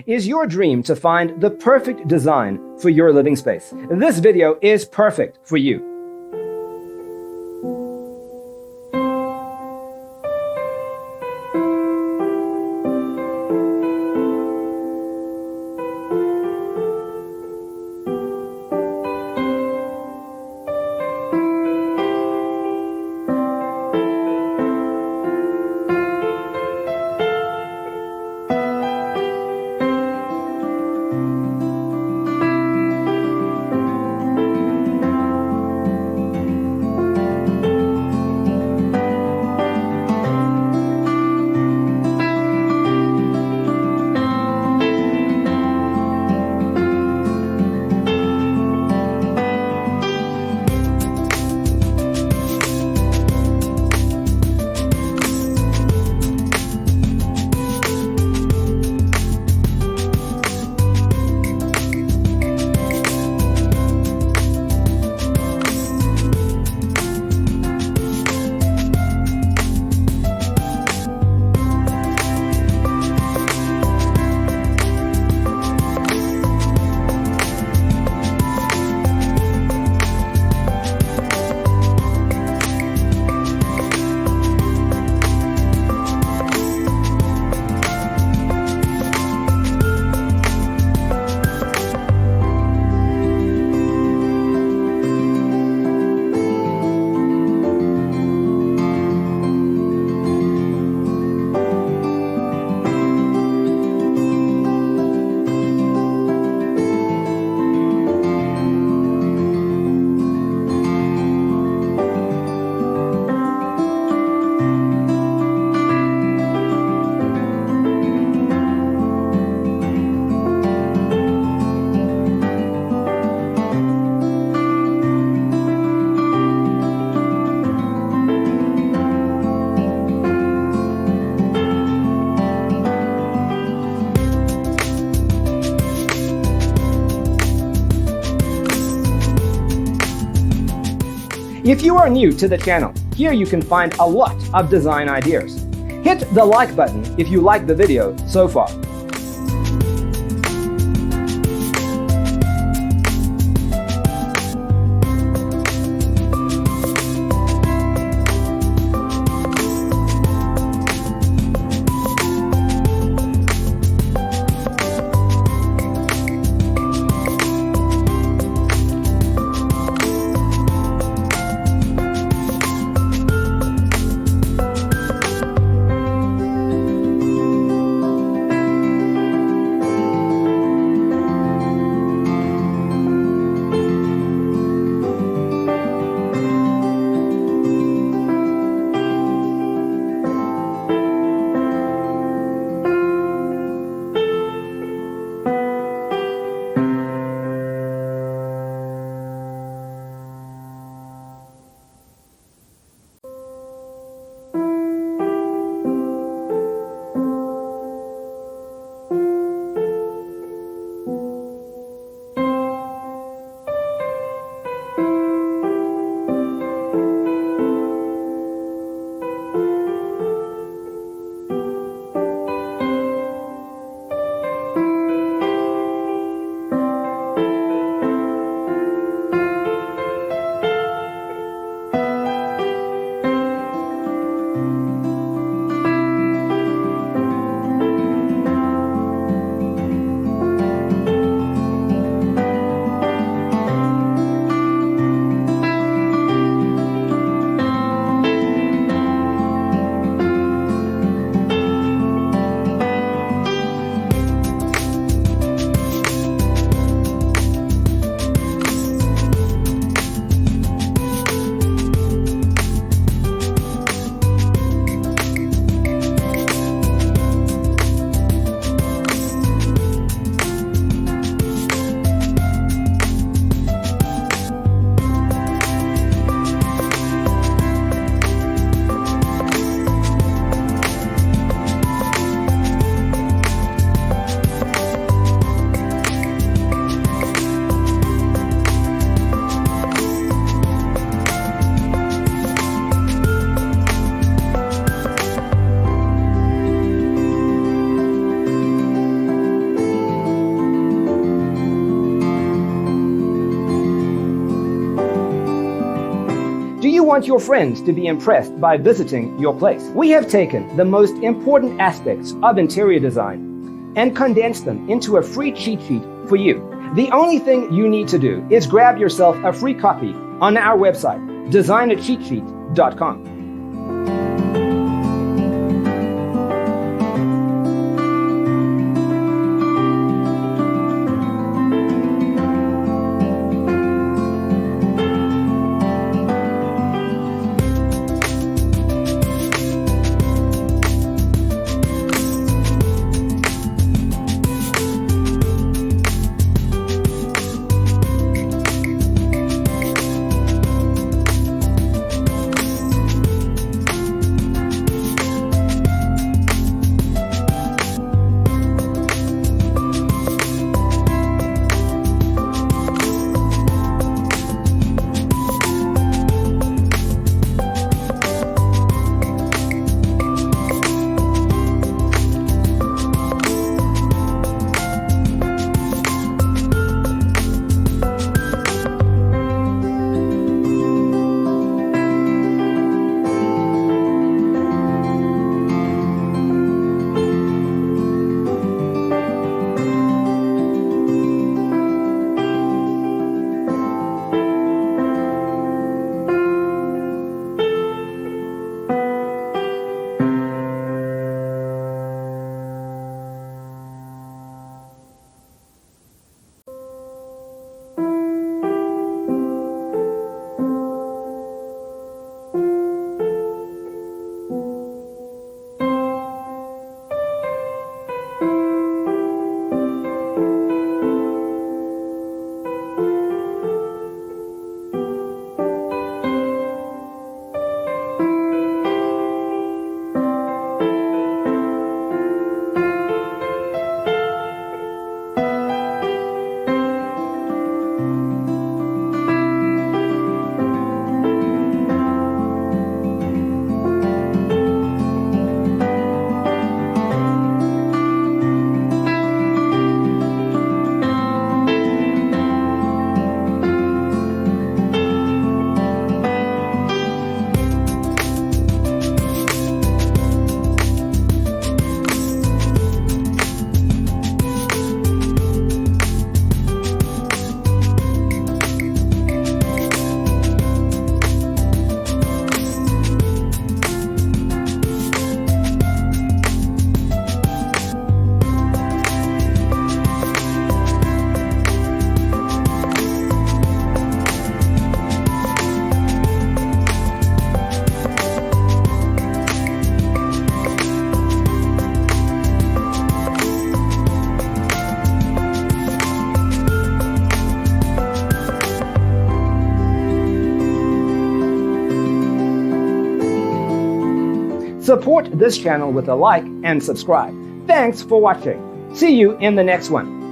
Is your dream to find the perfect design for your living space? This video is perfect for you. If you are new to the channel, here you can find a lot of design ideas. Hit the like button if you like the video so far. want your friends to be impressed by visiting your place. We have taken the most important aspects of interior design and condensed them into a free cheat sheet for you. The only thing you need to do is grab yourself a free copy on our website, designercheatsheet.com. Support this channel with a like and subscribe. Thanks for watching. See you in the next one.